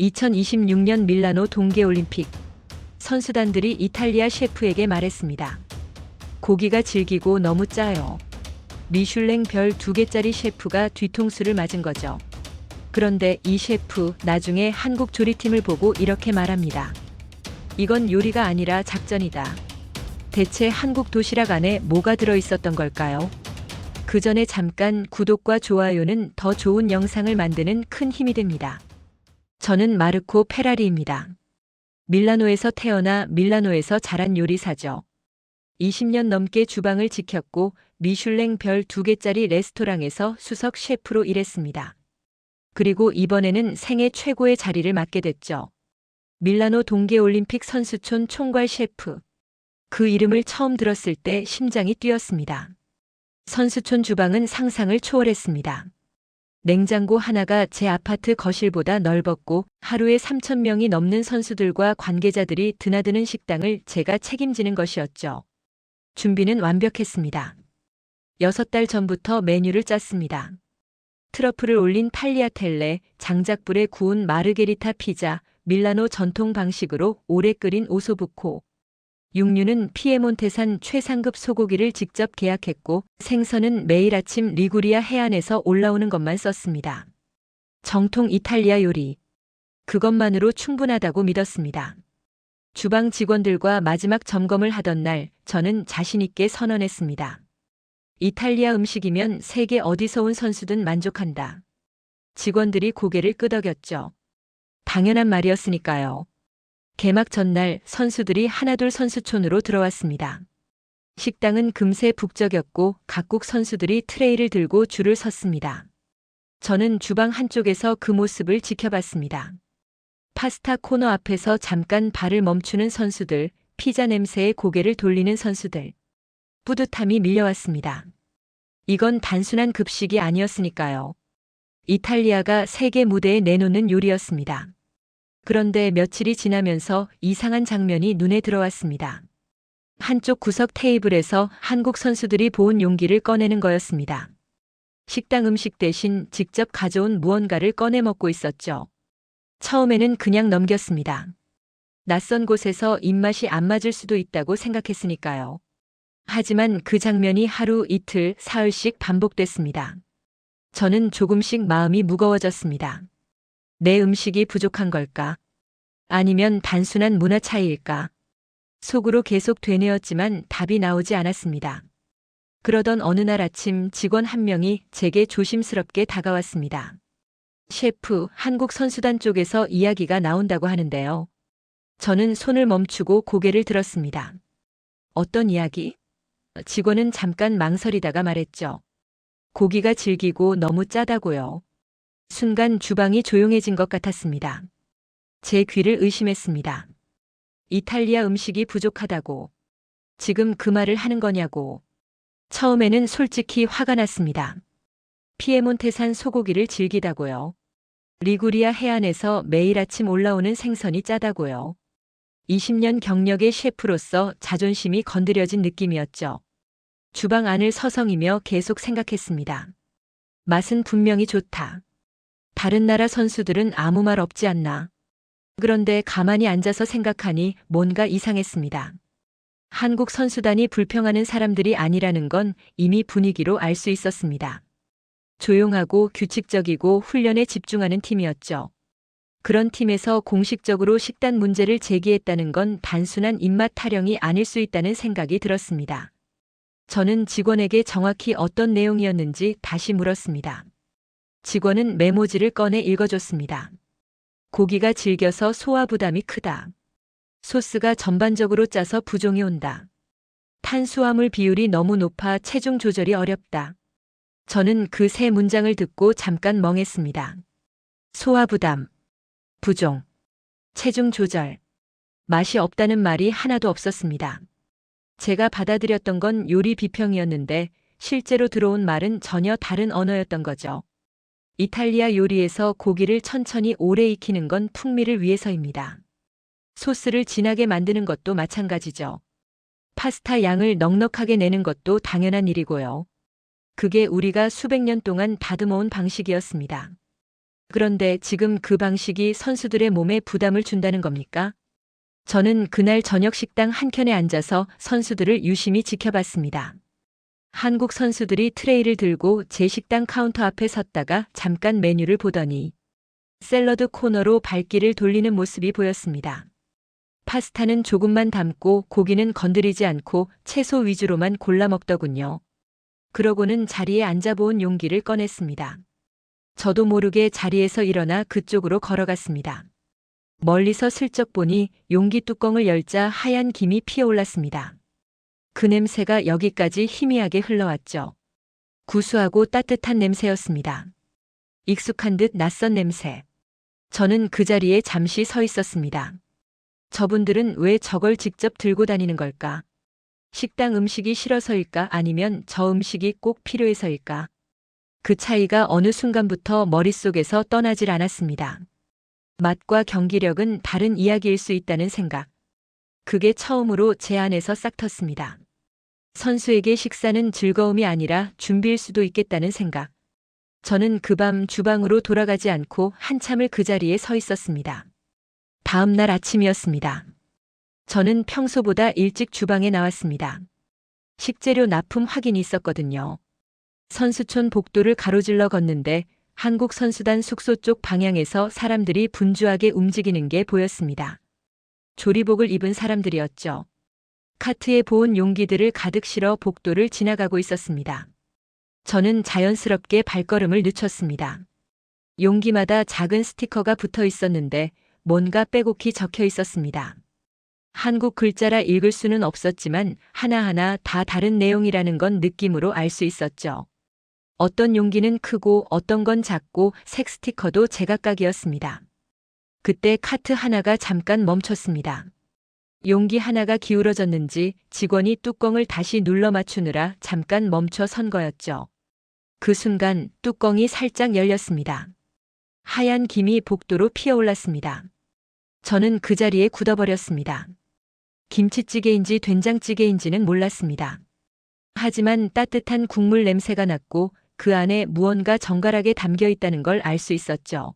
2026년 밀라노 동계올림픽 선수단들이 이탈리아 셰프에게 말했습니다. 고기가 질기고 너무 짜요. 미슐랭 별 2개짜리 셰프가 뒤통수를 맞은 거죠. 그런데 이 셰프 나중에 한국 조리팀을 보고 이렇게 말합니다. 이건 요리가 아니라 작전이다. 대체 한국 도시락 안에 뭐가 들어있었던 걸까요? 그 전에 잠깐 구독과 좋아요는 더 좋은 영상을 만드는 큰 힘이 됩니다. 저는 마르코 페라리입니다. 밀라노에서 태어나 밀라노에서 자란 요리사죠. 20년 넘게 주방을 지켰고 미슐랭 별 2개짜리 레스토랑에서 수석 셰프로 일했습니다. 그리고 이번에는 생애 최고의 자리를 맡게 됐죠. 밀라노 동계올림픽 선수촌 총괄 셰프. 그 이름을 처음 들었을 때 심장이 뛰었습니다. 선수촌 주방은 상상을 초월했습니다. 냉장고 하나가 제 아파트 거실보다 넓었고 하루에 3,000명이 넘는 선수들과 관계자들이 드나드는 식당을 제가 책임지는 것이었죠. 준비는 완벽했습니다. 6달 전부터 메뉴를 짰습니다. 트러플을 올린 탈리아텔레, 장작불에 구운 마르게리타 피자, 밀라노 전통 방식으로 오래 끓인 오소부코. 육류는 피에몬테산 최상급 소고기를 직접 계약했고 생선은 매일 아침 리구리아 해안에서 올라오는 것만 썼습니다. 정통 이탈리아 요리. 그것만으로 충분하다고 믿었습니다. 주방 직원들과 마지막 점검을 하던 날 저는 자신 있게 선언했습니다. 이탈리아 음식이면 세계 어디서 온 선수든 만족한다. 직원들이 고개를 끄덕였죠. 당연한 말이었으니까요. 개막 전날 선수들이 하나둘 선수촌으로 들어왔습니다. 식당은 금세 북적였고 각국 선수들이 트레이를 들고 줄을 섰습니다. 저는 주방 한쪽에서 그 모습을 지켜봤습니다. 파스타 코너 앞에서 잠깐 발을 멈추는 선수들, 피자 냄새에 고개를 돌리는 선수들. 뿌듯함이 밀려왔습니다. 이건 단순한 급식이 아니었으니까요. 이탈리아가 세계 무대에 내놓는 요리였습니다. 그런데 며칠이 지나면서 이상한 장면이 눈에 들어왔습니다. 한쪽 구석 테이블에서 한국 선수들이 보온 용기를 꺼내는 거였습니다. 식당 음식 대신 직접 가져온 무언가를 꺼내 먹고 있었죠. 처음에는 그냥 넘겼습니다. 낯선 곳에서 입맛이 안 맞을 수도 있다고 생각했으니까요. 하지만 그 장면이 하루, 이틀, 사흘씩 반복됐습니다. 저는 조금씩 마음이 무거워졌습니다. 내 음식이 부족한 걸까? 아니면 단순한 문화 차이일까? 속으로 계속 되뇌었지만 답이 나오지 않았습니다. 그러던 어느 날 아침 직원 한 명이 제게 조심스럽게 다가왔습니다. 셰프, 한국 선수단 쪽에서 이야기가 나온다고 하는데요. 저는 손을 멈추고 고개를 들었습니다. 어떤 이야기? 직원은 잠깐 망설이다가 말했죠. 고기가 질기고 너무 짜다고요. 순간 주방이 조용해진 것 같았습니다. 제 귀를 의심했습니다. 이탈리아 음식이 부족하다고. 지금 그 말을 하는 거냐고. 처음에는 솔직히 화가 났습니다. 피에몬테산 소고기를 질기다고요. 리구리아 해안에서 매일 아침 올라오는 생선이 짜다고요. 20년 경력의 셰프로서 자존심이 건드려진 느낌이었죠. 주방 안을 서성이며 계속 생각했습니다. 맛은 분명히 좋다. 다른 나라 선수들은 아무 말 없지 않나. 그런데 가만히 앉아서 생각하니 뭔가 이상했습니다. 한국 선수단이 불평하는 사람들이 아니라는 건 이미 분위기로 알 수 있었습니다. 조용하고 규칙적이고 훈련에 집중하는 팀이었죠. 그런 팀에서 공식적으로 식단 문제를 제기했다는 건 단순한 입맛 타령이 아닐 수 있다는 생각이 들었습니다. 저는 직원에게 정확히 어떤 내용이었는지 다시 물었습니다. 직원은 메모지를 꺼내 읽어줬습니다. 고기가 질겨서 소화 부담이 크다. 소스가 전반적으로 짜서 부종이 온다. 탄수화물 비율이 너무 높아 체중 조절이 어렵다. 저는 그 세 문장을 듣고 잠깐 멍했습니다. 소화 부담, 부종, 체중 조절, 맛이 없다는 말이 하나도 없었습니다. 제가 받아들였던 건 요리 비평이었는데 실제로 들어온 말은 전혀 다른 언어였던 거죠. 이탈리아 요리에서 고기를 천천히 오래 익히는 건 풍미를 위해서입니다. 소스를 진하게 만드는 것도 마찬가지죠. 파스타 양을 넉넉하게 내는 것도 당연한 일이고요. 그게 우리가 수백 년 동안 다듬어온 방식이었습니다. 그런데 지금 그 방식이 선수들의 몸에 부담을 준다는 겁니까? 저는 그날 저녁 식당 한켠에 앉아서 선수들을 유심히 지켜봤습니다. 한국 선수들이 트레이를 들고 제 식당 카운터 앞에 섰다가 잠깐 메뉴를 보더니 샐러드 코너로 발길을 돌리는 모습이 보였습니다. 파스타는 조금만 담고 고기는 건드리지 않고 채소 위주로만 골라 먹더군요. 그러고는 자리에 앉아본 용기를 꺼냈습니다. 저도 모르게 자리에서 일어나 그쪽으로 걸어갔습니다. 멀리서 슬쩍 보니 용기 뚜껑을 열자 하얀 김이 피어올랐습니다. 그 냄새가 여기까지 희미하게 흘러왔죠. 구수하고 따뜻한 냄새였습니다. 익숙한 듯 낯선 냄새. 저는 그 자리에 잠시 서 있었습니다. 저분들은 왜 저걸 직접 들고 다니는 걸까? 식당 음식이 싫어서일까 아니면 저 음식이 꼭 필요해서일까? 그 차이가 어느 순간부터 머릿속에서 떠나질 않았습니다. 맛과 경기력은 다른 이야기일 수 있다는 생각. 그게 처음으로 제 안에서 싹 텄습니다. 선수에게 식사는 즐거움이 아니라 준비일 수도 있겠다는 생각. 저는 그 밤 주방으로 돌아가지 않고 한참을 그 자리에 서 있었습니다. 다음 날 아침이었습니다. 저는 평소보다 일찍 주방에 나왔습니다. 식재료 납품 확인이 있었거든요. 선수촌 복도를 가로질러 걷는데 한국 선수단 숙소 쪽 방향에서 사람들이 분주하게 움직이는 게 보였습니다. 조리복을 입은 사람들이었죠. 카트에 보온 용기들을 가득 실어 복도를 지나가고 있었습니다. 저는 자연스럽게 발걸음을 늦췄습니다. 용기마다 작은 스티커가 붙어 있었는데 뭔가 빼곡히 적혀 있었습니다. 한국 글자라 읽을 수는 없었지만 하나하나 다 다른 내용이라는 건 느낌으로 알 수 있었죠. 어떤 용기는 크고 어떤 건 작고 색 스티커도 제각각이었습니다. 그때 카트 하나가 잠깐 멈췄습니다. 용기 하나가 기울어졌는지 직원이 뚜껑을 다시 눌러 맞추느라 잠깐 멈춰 선 거였죠. 그 순간 뚜껑이 살짝 열렸습니다. 하얀 김이 복도로 피어올랐습니다. 저는 그 자리에 굳어버렸습니다. 김치찌개인지 된장찌개인지는 몰랐습니다. 하지만 따뜻한 국물 냄새가 났고 그 안에 무언가 정갈하게 담겨 있다는 걸 알 수 있었죠.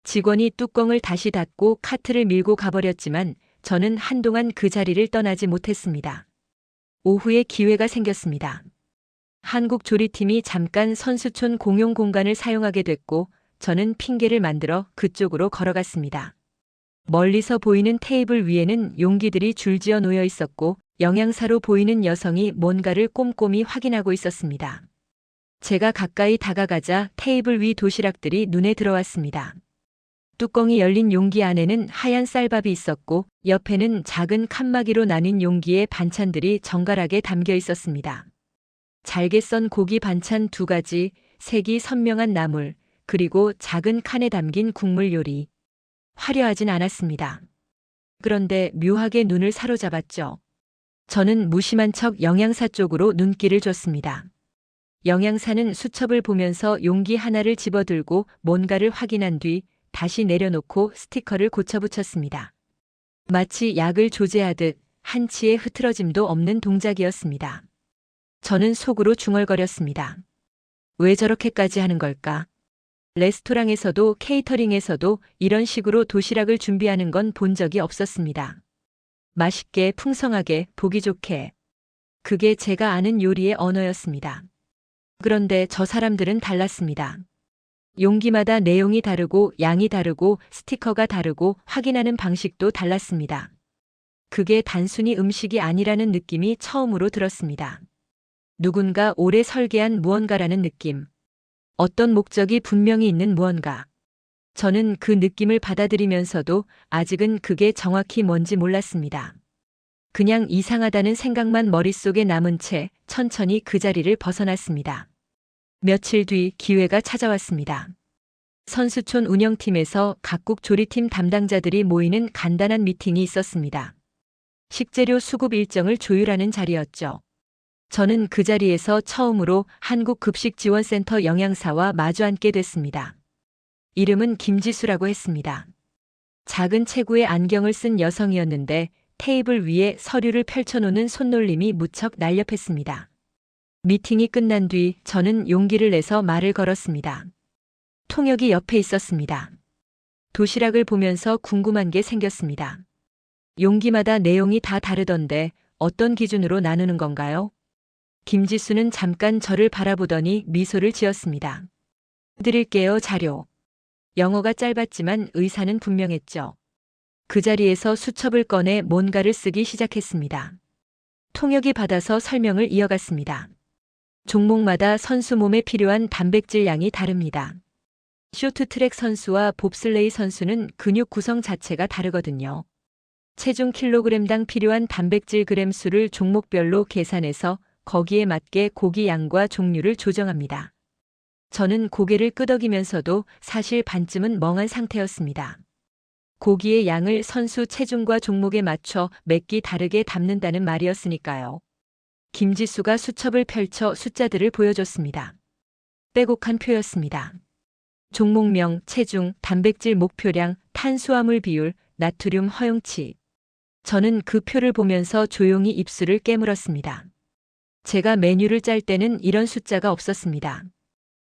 직원이 뚜껑을 다시 닫고 카트를 밀고 가버렸지만 저는 한동안 그 자리를 떠나지 못했습니다. 오후에 기회가 생겼습니다. 한국 조리팀이 잠깐 선수촌 공용 공간을 사용하게 됐고 저는 핑계를 만들어 그쪽으로 걸어갔습니다. 멀리서 보이는 테이블 위에는 용기들이 줄지어 놓여 있었고 영양사로 보이는 여성이 뭔가를 꼼꼼히 확인하고 있었습니다. 제가 가까이 다가가자 테이블 위 도시락들이 눈에 들어왔습니다. 뚜껑이 열린 용기 안에는 하얀 쌀밥이 있었고 옆에는 작은 칸막이로 나뉜 용기에 반찬들이 정갈하게 담겨 있었습니다. 잘게 썬 고기 반찬 2가지, 색이 선명한 나물, 그리고 작은 칸에 담긴 국물 요리. 화려하진 않았습니다. 그런데 묘하게 눈을 사로잡았죠. 저는 무심한 척 영양사 쪽으로 눈길을 줬습니다. 영양사는 수첩을 보면서 용기 하나를 집어들고 뭔가를 확인한 뒤 다시 내려놓고 스티커를 고쳐붙였습니다. 마치 약을 조제하듯 한치의 흐트러짐도 없는 동작이었습니다. 저는 속으로 중얼거렸습니다. 왜 저렇게까지 하는 걸까? 레스토랑에서도 케이터링에서도 이런 식으로 도시락을 준비하는 건 본 적이 없었습니다. 맛있게, 풍성하게, 보기 좋게. 그게 제가 아는 요리의 언어였습니다. 그런데 저 사람들은 달랐습니다. 용기마다 내용이 다르고 양이 다르고 스티커가 다르고 확인하는 방식도 달랐습니다. 그게 단순히 음식이 아니라는 느낌이 처음으로 들었습니다. 누군가 오래 설계한 무언가라는 느낌. 어떤 목적이 분명히 있는 무언가. 저는 그 느낌을 받아들이면서도 아직은 그게 정확히 뭔지 몰랐습니다. 그냥 이상하다는 생각만 머릿속에 남은 채 천천히 그 자리를 벗어났습니다. 며칠 뒤 기회가 찾아왔습니다. 선수촌 운영팀에서 각국 조리팀 담당자들이 모이는 간단한 미팅이 있었습니다. 식재료 수급 일정을 조율하는 자리였죠. 저는 그 자리에서 처음으로 한국급식지원센터 영양사와 마주 앉게 됐습니다. 이름은 김지수라고 했습니다. 작은 체구에 안경을 쓴 여성이었는데 테이블 위에 서류를 펼쳐놓는 손놀림이 무척 날렵했습니다. 미팅이 끝난 뒤 저는 용기를 내서 말을 걸었습니다. 통역이 옆에 있었습니다. 도시락을 보면서 궁금한 게 생겼습니다. 용기마다 내용이 다 다르던데 어떤 기준으로 나누는 건가요? 김지수는 잠깐 저를 바라보더니 미소를 지었습니다. 드릴게요, 자료. 영어가 짧았지만 의사는 분명했죠. 그 자리에서 수첩을 꺼내 뭔가를 쓰기 시작했습니다. 통역이 받아서 설명을 이어갔습니다. 종목마다 선수 몸에 필요한 단백질 양이 다릅니다. 쇼트트랙 선수와 봅슬레이 선수는 근육 구성 자체가 다르거든요. 체중 킬로그램당 필요한 단백질 그램 수를 종목별로 계산해서 거기에 맞게 고기 양과 종류를 조정합니다. 저는 고개를 끄덕이면서도 사실 반쯤은 멍한 상태였습니다. 고기의 양을 선수 체중과 종목에 맞춰 몇 끼 다르게 담는다는 말이었으니까요. 김지수가 수첩을 펼쳐 숫자들을 보여줬습니다. 빼곡한 표였습니다. 종목명, 체중, 단백질 목표량, 탄수화물 비율, 나트륨 허용치. 저는 그 표를 보면서 조용히 입술을 깨물었습니다. 제가 메뉴를 짤 때는 이런 숫자가 없었습니다.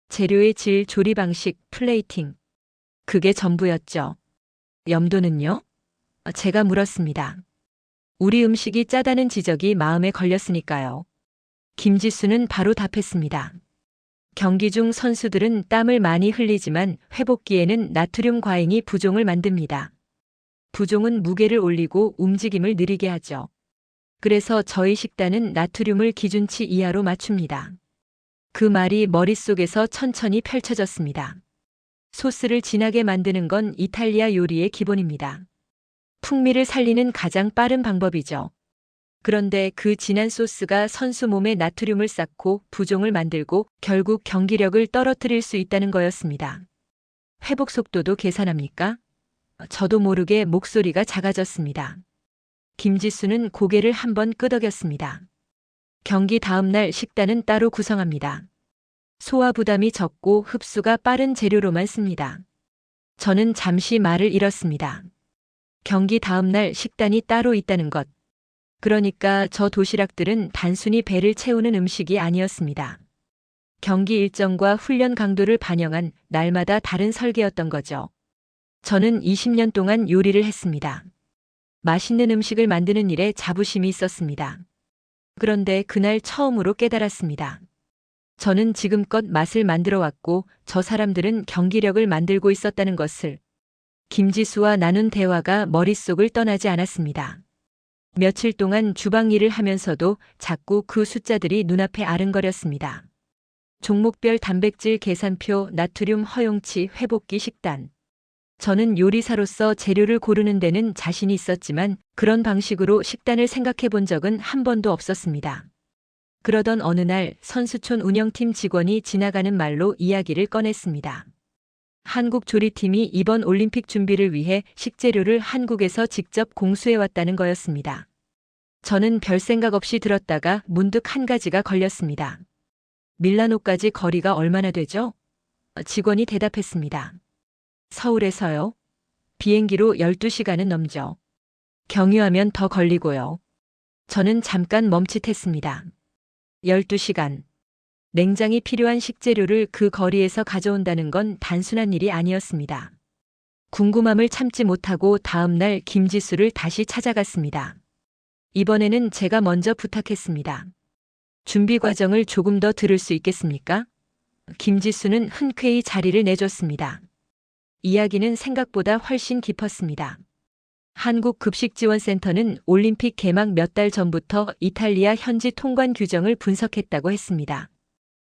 재료의 질, 조리 방식, 플레이팅. 그게 전부였죠. 염도는요? 제가 물었습니다. 우리 음식이 짜다는 지적이 마음에 걸렸으니까요. 김지수는 바로 답했습니다. 경기 중 선수들은 땀을 많이 흘리지만 회복기에는 나트륨 과잉이 부종을 만듭니다. 부종은 무게를 올리고 움직임을 느리게 하죠. 그래서 저희 식단은 나트륨을 기준치 이하로 맞춥니다. 그 말이 머릿속에서 천천히 펼쳐졌습니다. 소스를 진하게 만드는 건 이탈리아 요리의 기본입니다. 풍미를 살리는 가장 빠른 방법이죠. 그런데 그 진한 소스가 선수 몸에 나트륨을 쌓고 부종을 만들고 결국 경기력을 떨어뜨릴 수 있다는 거였습니다. 회복 속도도 계산합니까? 저도 모르게 목소리가 작아졌습니다. 김지수는 고개를 한번 끄덕였습니다. 경기 다음 날 식단은 따로 구성합니다. 소화 부담이 적고 흡수가 빠른 재료로만 씁니다. 저는 잠시 말을 잃었습니다. 경기 다음 날 식단이 따로 있다는 것. 그러니까 저 도시락들은 단순히 배를 채우는 음식이 아니었습니다. 경기 일정과 훈련 강도를 반영한 날마다 다른 설계였던 거죠. 저는 20년 동안 요리를 했습니다. 맛있는 음식을 만드는 일에 자부심이 있었습니다. 그런데 그날 처음으로 깨달았습니다. 저는 지금껏 맛을 만들어 왔고 저 사람들은 경기력을 만들고 있었다는 것을. 김지수와 나눈 대화가 머릿속을 떠나지 않았습니다. 며칠 동안 주방 일을 하면서도 자꾸 그 숫자들이 눈앞에 아른거렸습니다. 종목별 단백질 계산표, 나트륨 허용치, 회복기 식단. 저는 요리사로서 재료를 고르는 데는 자신이 있었지만 그런 방식으로 식단을 생각해 본 적은 한 번도 없었습니다. 그러던 어느 날 선수촌 운영팀 직원이 지나가는 말로 이야기를 꺼냈습니다. 한국 조리팀이 이번 올림픽 준비를 위해 식재료를 한국에서 직접 공수해 왔다는 거였습니다. 저는 별 생각 없이 들었다가 문득 한 가지가 걸렸습니다. 밀라노까지 거리가 얼마나 되죠? 직원이 대답했습니다. 서울에서요? 비행기로 12시간은 넘죠. 경유하면 더 걸리고요. 저는 잠깐 멈칫했습니다. 12시간. 냉장이 필요한 식재료를 그 거리에서 가져온다는 건 단순한 일이 아니었습니다. 궁금함을 참지 못하고 다음 날 김지수를 다시 찾아갔습니다. 이번에는 제가 먼저 부탁했습니다. 준비 과정을 조금 더 들을 수 있겠습니까? 김지수는 흔쾌히 자리를 내줬습니다. 이야기는 생각보다 훨씬 깊었습니다. 한국급식지원센터는 올림픽 개막 몇 달 전부터 이탈리아 현지 통관 규정을 분석했다고 했습니다.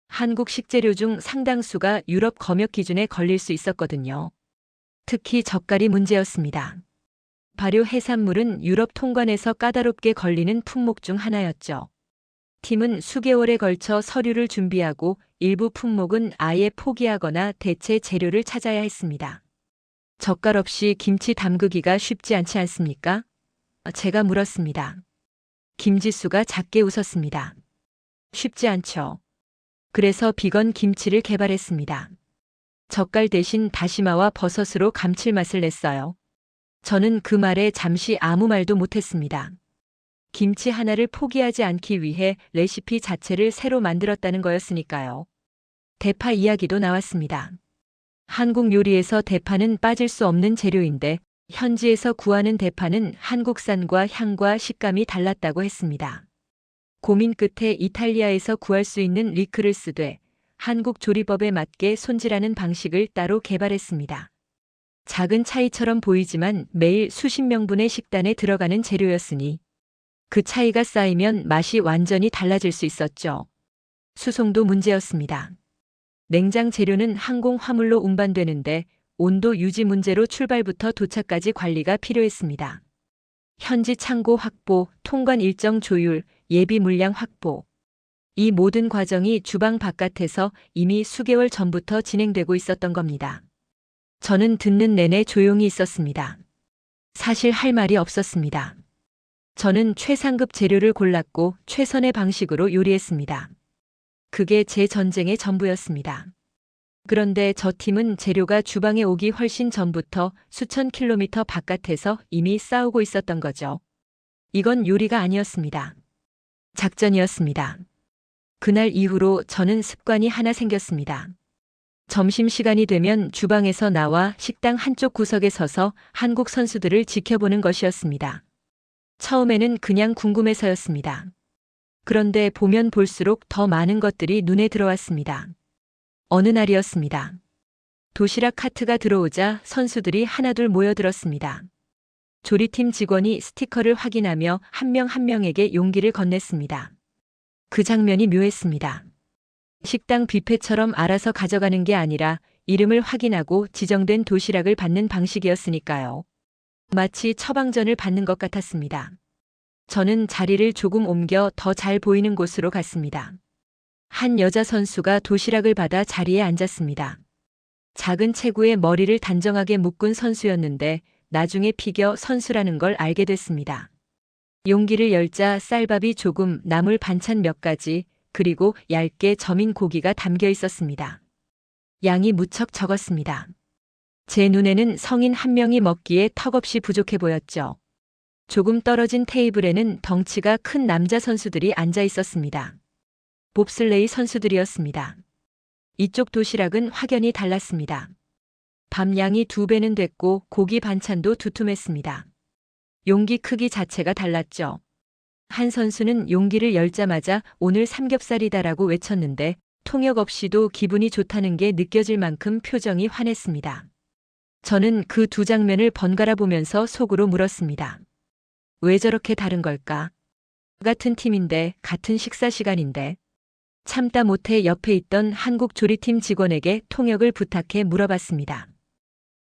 한국 식재료 중 상당수가 유럽 검역 기준에 걸릴 수 있었거든요. 특히 젓갈이 문제였습니다. 발효 해산물은 유럽 통관에서 까다롭게 걸리는 품목 중 하나였죠. 팀은 수개월에 걸쳐 서류를 준비하고 일부 품목은 아예 포기하거나 대체 재료를 찾아야 했습니다. 젓갈 없이 김치 담그기가 쉽지 않지 않습니까? 제가 물었습니다. 김지수가 작게 웃었습니다. 쉽지 않죠. 그래서 비건 김치를 개발했습니다. 젓갈 대신 다시마와 버섯으로 감칠맛을 냈어요. 저는 그 말에 잠시 아무 말도 못했습니다. 김치 하나를 포기하지 않기 위해 레시피 자체를 새로 만들었다는 거였으니까요. 대파 이야기도 나왔습니다. 한국 요리에서 대파는 빠질 수 없는 재료인데 현지에서 구하는 대파는 한국산과 향과 식감이 달랐다고 했습니다. 고민 끝에 이탈리아에서 구할 수 있는 리크를 쓰되 한국 조리법에 맞게 손질하는 방식을 따로 개발했습니다. 작은 차이처럼 보이지만 매일 수십 명분의 식단에 들어가는 재료였으니 그 차이가 쌓이면 맛이 완전히 달라질 수 있었죠. 수송도 문제였습니다. 냉장 재료는 항공 화물로 운반되는데 온도 유지 문제로 출발부터 도착까지 관리가 필요했습니다. 현지 창고 확보, 통관 일정 조율, 예비 물량 확보. 이 모든 과정이 주방 바깥에서 이미 수개월 전부터 진행되고 있었던 겁니다. 저는 듣는 내내 조용히 있었습니다. 사실 할 말이 없었습니다. 저는 최상급 재료를 골랐고 최선의 방식으로 요리했습니다. 그게 제 전쟁의 전부였습니다. 그런데 저 팀은 재료가 주방에 오기 훨씬 전부터 수천 킬로미터 바깥에서 이미 싸우고 있었던 거죠. 이건 요리가 아니었습니다. 작전이었습니다. 그날 이후로 저는 습관이 하나 생겼습니다. 점심시간이 되면 주방에서 나와 식당 한쪽 구석에 서서 한국 선수들을 지켜보는 것이었습니다. 처음에는 그냥 궁금해서였습니다. 그런데 보면 볼수록 더 많은 것들이 눈에 들어왔습니다. 어느 날이었습니다. 도시락 카트가 들어오자 선수들이 하나둘 모여들었습니다. 조리팀 직원이 스티커를 확인하며 한 명 한 명에게 용기를 건넸습니다. 그 장면이 묘했습니다. 식당 뷔페처럼 알아서 가져가는 게 아니라 이름을 확인하고 지정된 도시락을 받는 방식이었으니까요. 마치 처방전을 받는 것 같았습니다. 저는 자리를 조금 옮겨 더 잘 보이는 곳으로 갔습니다. 한 여자 선수가 도시락을 받아 자리에 앉았습니다. 작은 체구에 머리를 단정하게 묶은 선수였는데 나중에 피겨 선수라는 걸 알게 됐습니다. 용기를 열자 쌀밥이 조금, 나물 반찬 몇 가지, 그리고 얇게 저민 고기가 담겨 있었습니다. 양이 무척 적었습니다. 제 눈에는 성인 한 명이 먹기에 턱없이 부족해 보였죠. 조금 떨어진 테이블에는 덩치가 큰 남자 선수들이 앉아 있었습니다. 봅슬레이 선수들이었습니다. 이쪽 도시락은 확연히 달랐습니다. 밥 양이 2배는 됐고 고기 반찬도 두툼했습니다. 용기 크기 자체가 달랐죠. 한 선수는 용기를 열자마자 오늘 삼겹살이다라고 외쳤는데 통역 없이도 기분이 좋다는 게 느껴질 만큼 표정이 환했습니다. 저는 그 두 장면을 번갈아 보면서 속으로 물었습니다. 왜 저렇게 다른 걸까? 같은 팀인데, 같은 식사 시간인데. 참다 못해 옆에 있던 한국 조리팀 직원에게 통역을 부탁해 물어봤습니다.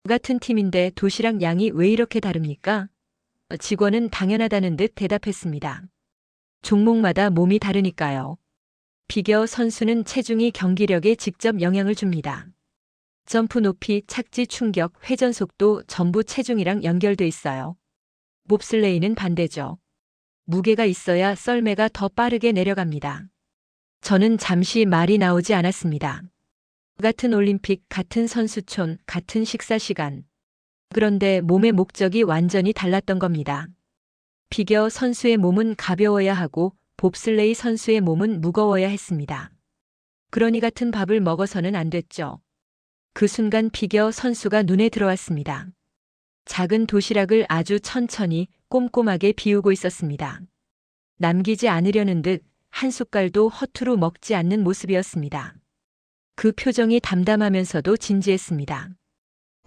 같은 팀인데 도시락 양이 왜 이렇게 다릅니까? 직원은 당연하다는 듯 대답했습니다. 종목마다 몸이 다르니까요. 피겨 선수는 체중이 경기력에 직접 영향을 줍니다. 점프 높이, 착지 충격, 회전 속도 전부 체중이랑 연결돼 있어요. 봅슬레이는 반대죠. 무게가 있어야 썰매가 더 빠르게 내려갑니다. 저는 잠시 말이 나오지 않았습니다. 같은 올림픽, 같은 선수촌, 같은 식사 시간. 그런데 몸의 목적이 완전히 달랐던 겁니다. 피겨 선수의 몸은 가벼워야 하고 봅슬레이 선수의 몸은 무거워야 했습니다. 그러니 같은 밥을 먹어서는 안 됐죠. 그 순간 피겨 선수가 눈에 들어왔습니다. 작은 도시락을 아주 천천히 꼼꼼하게 비우고 있었습니다. 남기지 않으려는 듯 한 숟갈도 허투루 먹지 않는 모습이었습니다. 그 표정이 담담하면서도 진지했습니다.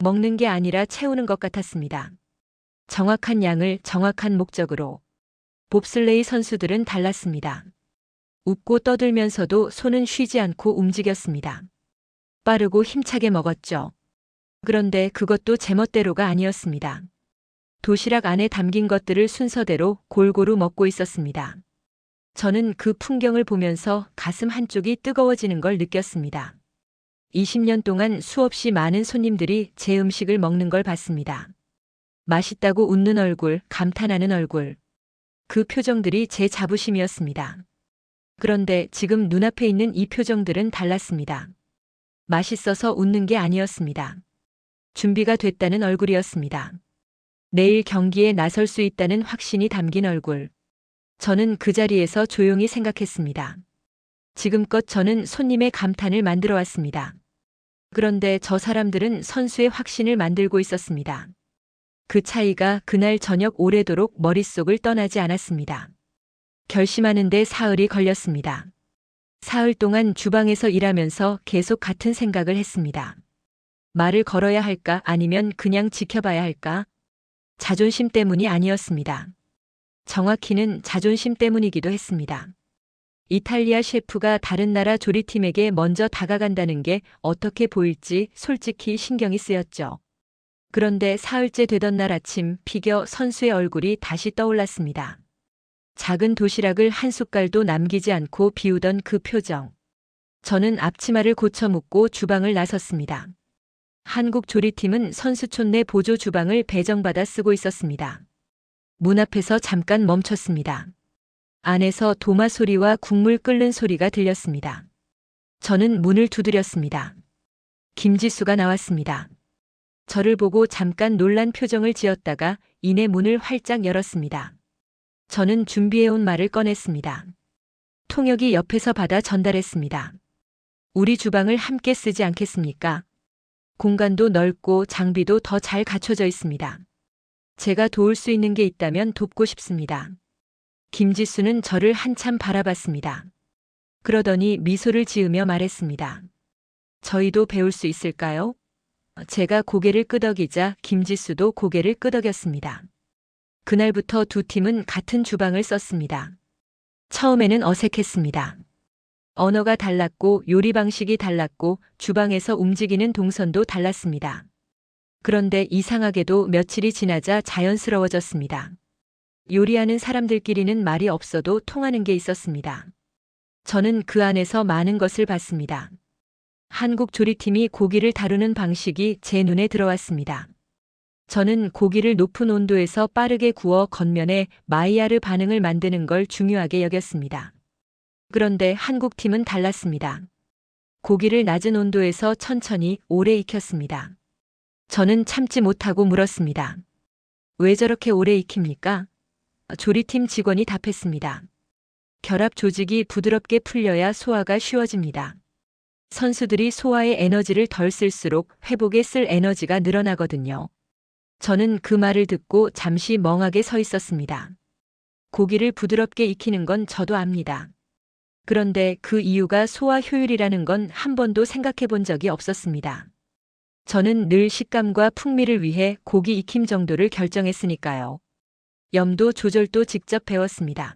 먹는 게 아니라 채우는 것 같았습니다. 정확한 양을 정확한 목적으로. 봅슬레이 선수들은 달랐습니다. 웃고 떠들면서도 손은 쉬지 않고 움직였습니다. 빠르고 힘차게 먹었죠. 그런데 그것도 제멋대로가 아니었습니다. 도시락 안에 담긴 것들을 순서대로 골고루 먹고 있었습니다. 저는 그 풍경을 보면서 가슴 한쪽이 뜨거워지는 걸 느꼈습니다. 20년 동안 수없이 많은 손님들이 제 음식을 먹는 걸 봤습니다. 맛있다고 웃는 얼굴, 감탄하는 얼굴. 그 표정들이 제 자부심이었습니다. 그런데 지금 눈앞에 있는 이 표정들은 달랐습니다. 맛있어서 웃는 게 아니었습니다. 준비가 됐다는 얼굴이었습니다. 내일 경기에 나설 수 있다는 확신이 담긴 얼굴. 저는 그 자리에서 조용히 생각했습니다. 지금껏 저는 손님의 감탄을 만들어 왔습니다. 그런데 저 사람들은 선수의 확신을 만들고 있었습니다. 그 차이가 그날 저녁 오래도록 머릿속을 떠나지 않았습니다. 결심하는데 사흘이 걸렸습니다. 사흘 동안 주방에서 일하면서 계속 같은 생각을 했습니다. 말을 걸어야 할까 아니면 그냥 지켜봐야 할까? 자존심 때문이 아니었습니다. 정확히는 자존심 때문이기도 했습니다. 이탈리아 셰프가 다른 나라 조리팀에게 먼저 다가간다는 게 어떻게 보일지 솔직히 신경이 쓰였죠. 그런데 사흘째 되던 날 아침 피겨 선수의 얼굴이 다시 떠올랐습니다. 작은 도시락을 한 숟갈도 남기지 않고 비우던 그 표정. 저는 앞치마를 고쳐 묻고 주방을 나섰습니다. 한국 조리팀은 선수촌 내 보조 주방을 배정받아 쓰고 있었습니다. 문 앞에서 잠깐 멈췄습니다. 안에서 도마 소리와 국물 끓는 소리가 들렸습니다. 저는 문을 두드렸습니다. 김지수가 나왔습니다. 저를 보고 잠깐 놀란 표정을 지었다가 이내 문을 활짝 열었습니다. 저는 준비해온 말을 꺼냈습니다. 통역이 옆에서 받아 전달했습니다. 우리 주방을 함께 쓰지 않겠습니까? 공간도 넓고 장비도 더 잘 갖춰져 있습니다. 제가 도울 수 있는 게 있다면 돕고 싶습니다. 김지수는 저를 한참 바라봤습니다. 그러더니 미소를 지으며 말했습니다. 저희도 배울 수 있을까요? 제가 고개를 끄덕이자 김지수도 고개를 끄덕였습니다. 그날부터 두 팀은 같은 주방을 썼습니다. 처음에는 어색했습니다. 언어가 달랐고 요리 방식이 달랐고 주방에서 움직이는 동선도 달랐습니다. 그런데 이상하게도 며칠이 지나자 자연스러워졌습니다. 요리하는 사람들끼리는 말이 없어도 통하는 게 있었습니다. 저는 그 안에서 많은 것을 봤습니다. 한국 조리팀이 고기를 다루는 방식이 제 눈에 들어왔습니다. 저는 고기를 높은 온도에서 빠르게 구워 겉면에 마이야르 반응을 만드는 걸 중요하게 여겼습니다. 그런데 한국 팀은 달랐습니다. 고기를 낮은 온도에서 천천히 오래 익혔습니다. 저는 참지 못하고 물었습니다. 왜 저렇게 오래 익힙니까? 조리팀 직원이 답했습니다. 결합 조직이 부드럽게 풀려야 소화가 쉬워집니다. 선수들이 소화에 에너지를 덜 쓸수록 회복에 쓸 에너지가 늘어나거든요. 저는 그 말을 듣고 잠시 멍하게 서 있었습니다. 고기를 부드럽게 익히는 건 저도 압니다. 그런데 그 이유가 소화 효율이라는 건 한 번도 생각해 본 적이 없었습니다. 저는 늘 식감과 풍미를 위해 고기 익힘 정도를 결정했으니까요. 염도 조절도 직접 배웠습니다.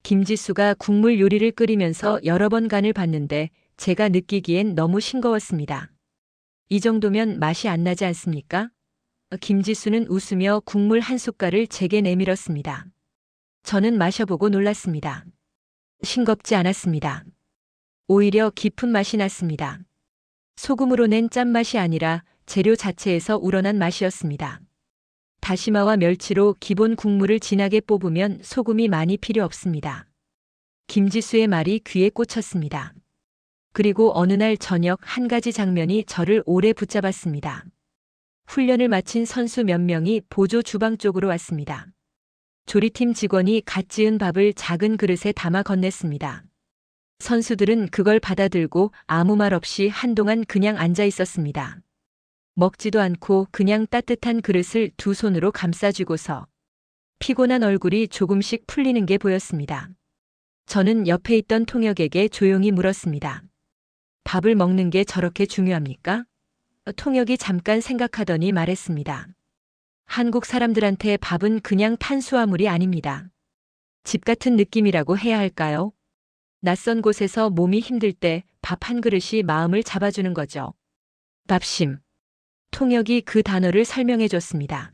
김지수가 국물 요리를 끓이면서 여러 번 간을 봤는데 제가 느끼기엔 너무 싱거웠습니다. 이 정도면 맛이 안 나지 않습니까? 김지수는 웃으며 국물 한 숟갈을 제게 내밀었습니다. 저는 마셔보고 놀랐습니다. 싱겁지 않았습니다. 오히려 깊은 맛이 났습니다. 소금으로 낸 짠맛이 아니라 재료 자체에서 우러난 맛이었습니다. 다시마와 멸치로 기본 국물을 진하게 뽑으면 소금이 많이 필요 없습니다. 김지수의 말이 귀에 꽂혔습니다. 그리고 어느 날 저녁 한 가지 장면이 저를 오래 붙잡았습니다. 훈련을 마친 선수 몇 명이 보조 주방 쪽으로 왔습니다. 조리팀 직원이 갓 지은 밥을 작은 그릇에 담아 건넸습니다. 선수들은 그걸 받아들고 아무 말 없이 한동안 그냥 앉아 있었습니다. 먹지도 않고 그냥 따뜻한 그릇을 두 손으로 감싸쥐고서 피곤한 얼굴이 조금씩 풀리는 게 보였습니다. 저는 옆에 있던 통역에게 조용히 물었습니다. 밥을 먹는 게 저렇게 중요합니까? 통역이 잠깐 생각하더니 말했습니다. 한국 사람들한테 밥은 그냥 탄수화물이 아닙니다. 집 같은 느낌이라고 해야 할까요? 낯선 곳에서 몸이 힘들 때 밥 한 그릇이 마음을 잡아주는 거죠. 밥심. 통역이 그 단어를 설명해 줬습니다.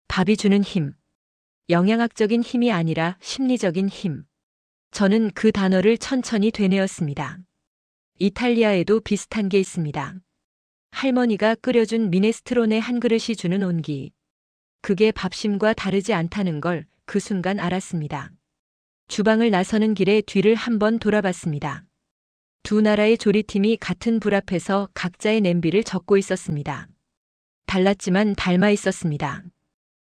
밥이 주는 힘. 영양학적인 힘이 아니라 심리적인 힘. 저는 그 단어를 천천히 되뇌었습니다. 이탈리아에도 비슷한 게 있습니다. 할머니가 끓여준 미네스트로네 한 그릇이 주는 온기. 그게 밥심과 다르지 않다는 걸 그 순간 알았습니다. 주방을 나서는 길에 뒤를 한번 돌아봤습니다. 두 나라의 조리팀이 같은 불 앞에서 각자의 냄비를 적고 있었습니다. 달랐지만 닮아 있었습니다.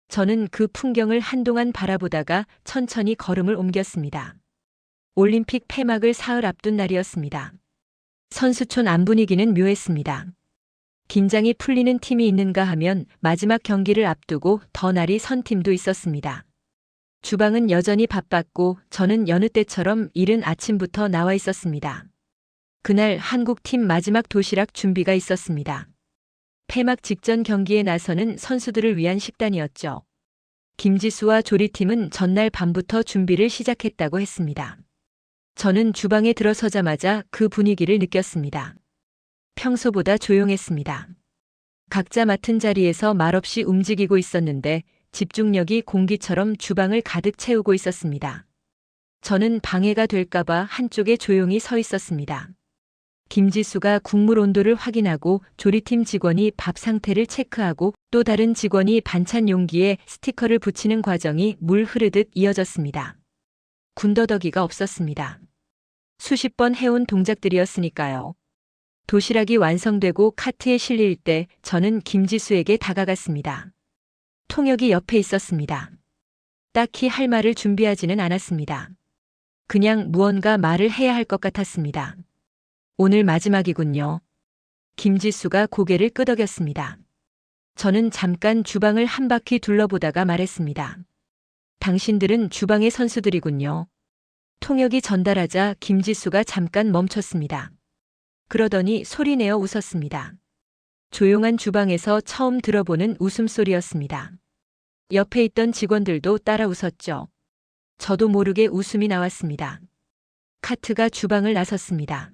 저는 그 풍경을 한동안 바라보다가 천천히 걸음을 옮겼습니다. 올림픽 폐막을 사흘 앞둔 날이었습니다. 선수촌 안 분위기는 묘했습니다. 긴장이 풀리는 팀이 있는가 하면 마지막 경기를 앞두고 더 날이 선 팀도 있었습니다. 주방은 여전히 바빴고 저는 여느 때처럼 이른 아침부터 나와 있었습니다. 그날 한국팀 마지막 도시락 준비가 있었습니다. 폐막 직전 경기에 나서는 선수들을 위한 식단이었죠. 김지수와 조리팀은 전날 밤부터 준비를 시작했다고 했습니다. 저는 주방에 들어서자마자 그 분위기를 느꼈습니다. 평소보다 조용했습니다. 각자 맡은 자리에서 말없이 움직이고 있었는데 집중력이 공기처럼 주방을 가득 채우고 있었습니다. 저는 방해가 될까봐 한쪽에 조용히 서 있었습니다. 김지수가 국물 온도를 확인하고 조리팀 직원이 밥 상태를 체크하고 또 다른 직원이 반찬 용기에 스티커를 붙이는 과정이 물 흐르듯 이어졌습니다. 군더더기가 없었습니다. 수십 번 해온 동작들이었으니까요. 도시락이 완성되고 카트에 실릴 때 저는 김지수에게 다가갔습니다. 통역이 옆에 있었습니다. 딱히 할 말을 준비하지는 않았습니다. 그냥 무언가 말을 해야 할 것 같았습니다. 오늘 마지막이군요. 김지수가 고개를 끄덕였습니다. 저는 잠깐 주방을 한 바퀴 둘러보다가 말했습니다. 당신들은 주방의 선수들이군요. 통역이 전달하자 김지수가 잠깐 멈췄습니다. 그러더니 소리내어 웃었습니다. 조용한 주방에서 처음 들어보는 웃음소리였습니다. 옆에 있던 직원들도 따라 웃었죠. 저도 모르게 웃음이 나왔습니다. 카트가 주방을 나섰습니다.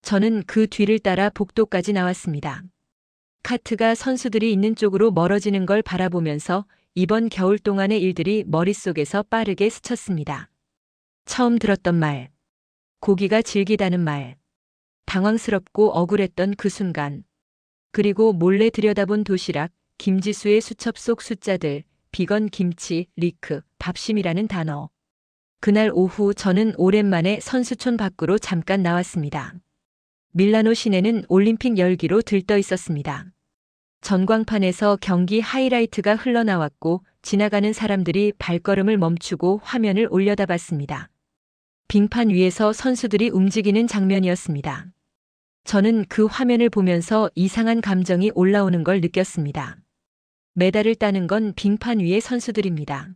저는 그 뒤를 따라 복도까지 나왔습니다. 카트가 선수들이 있는 쪽으로 멀어지는 걸 바라보면서 이번 겨울 동안의 일들이 머릿속에서 빠르게 스쳤습니다. 처음 들었던 말, 고기가 질기다는 말, 당황스럽고 억울했던 그 순간, 그리고 몰래 들여다본 도시락, 김지수의 수첩 속 숫자들, 비건 김치, 리크, 밥심이라는 단어. 그날 오후 저는 오랜만에 선수촌 밖으로 잠깐 나왔습니다. 밀라노 시내는 올림픽 열기로 들떠 있었습니다. 전광판에서 경기 하이라이트가 흘러나왔고 지나가는 사람들이 발걸음을 멈추고 화면을 올려다봤습니다. 빙판 위에서 선수들이 움직이는 장면이었습니다. 저는 그 화면을 보면서 이상한 감정이 올라오는 걸 느꼈습니다. 메달을 따는 건 빙판 위의 선수들입니다.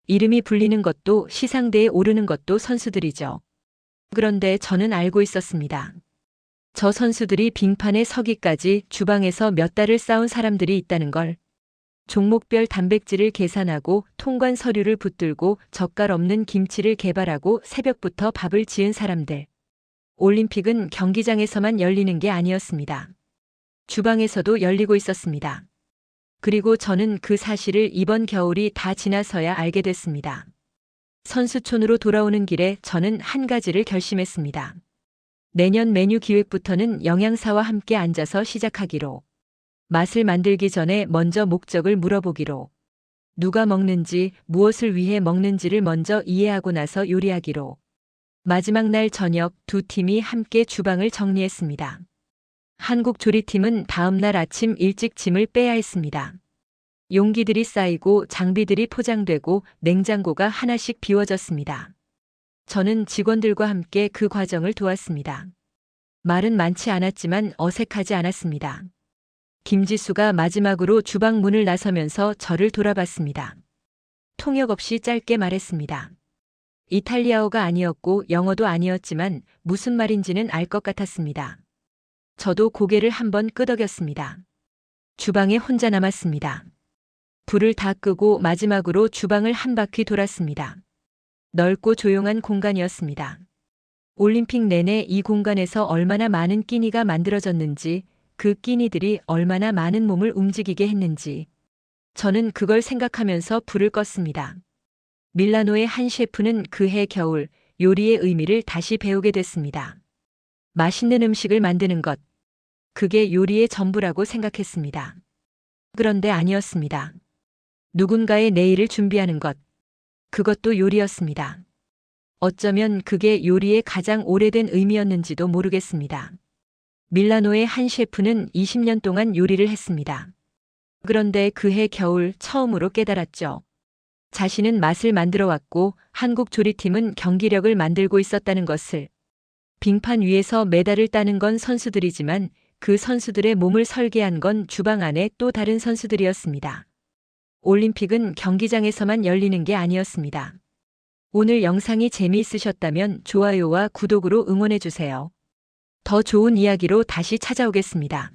이름이 불리는 것도 시상대에 오르는 것도 선수들이죠. 그런데 저는 알고 있었습니다. 저 선수들이 빙판에 서기까지 주방에서 몇 달을 쌓은 사람들이 있다는 걸. 종목별 단백질을 계산하고 통관 서류를 붙들고 젓갈 없는 김치를 개발하고 새벽부터 밥을 지은 사람들. 올림픽은 경기장에서만 열리는 게 아니었습니다. 주방에서도 열리고 있었습니다. 그리고 저는 그 사실을 이번 겨울이 다 지나서야 알게 됐습니다. 선수촌으로 돌아오는 길에 저는 한 가지를 결심했습니다. 내년 메뉴 기획부터는 영양사와 함께 앉아서 시작하기로. 맛을 만들기 전에 먼저 목적을 물어보기로. 누가 먹는지, 무엇을 위해 먹는지를 먼저 이해하고 나서 요리하기로. 마지막 날 저녁 두 팀이 함께 주방을 정리했습니다. 한국 조리팀은 다음 날 아침 일찍 짐을 빼야 했습니다. 용기들이 쌓이고 장비들이 포장되고 냉장고가 하나씩 비워졌습니다. 저는 직원들과 함께 그 과정을 도왔습니다. 말은 많지 않았지만 어색하지 않았습니다. 김지수가 마지막으로 주방 문을 나서면서 저를 돌아봤습니다. 통역 없이 짧게 말했습니다. 이탈리아어가 아니었고 영어도 아니었지만 무슨 말인지는 알 것 같았습니다. 저도 고개를 한번 끄덕였습니다. 주방에 혼자 남았습니다. 불을 다 끄고 마지막으로 주방을 한 바퀴 돌았습니다. 넓고 조용한 공간이었습니다. 올림픽 내내 이 공간에서 얼마나 많은 끼니가 만들어졌는지, 그 끼니들이 얼마나 많은 몸을 움직이게 했는지. 저는 그걸 생각하면서 불을 껐습니다. 밀라노의 한 셰프는 그해 겨울 요리의 의미를 다시 배우게 됐습니다. 맛있는 음식을 만드는 것. 그게 요리의 전부라고 생각했습니다. 그런데 아니었습니다. 누군가의 내일을 준비하는 것. 그것도 요리였습니다. 어쩌면 그게 요리의 가장 오래된 의미였는지도 모르겠습니다. 밀라노의 한 셰프는 20년 동안 요리를 했습니다. 그런데 그해 겨울 처음으로 깨달았죠. 자신은 맛을 만들어 왔고 한국 조리팀은 경기력을 만들고 있었다는 것을. 빙판 위에서 메달을 따는 건 선수들이지만 그 선수들의 몸을 설계한 건 주방 안에 또 다른 선수들이었습니다. 올림픽은 경기장에서만 열리는 게 아니었습니다. 오늘 영상이 재미있으셨다면 좋아요와 구독으로 응원해주세요. 더 좋은 이야기로 다시 찾아오겠습니다.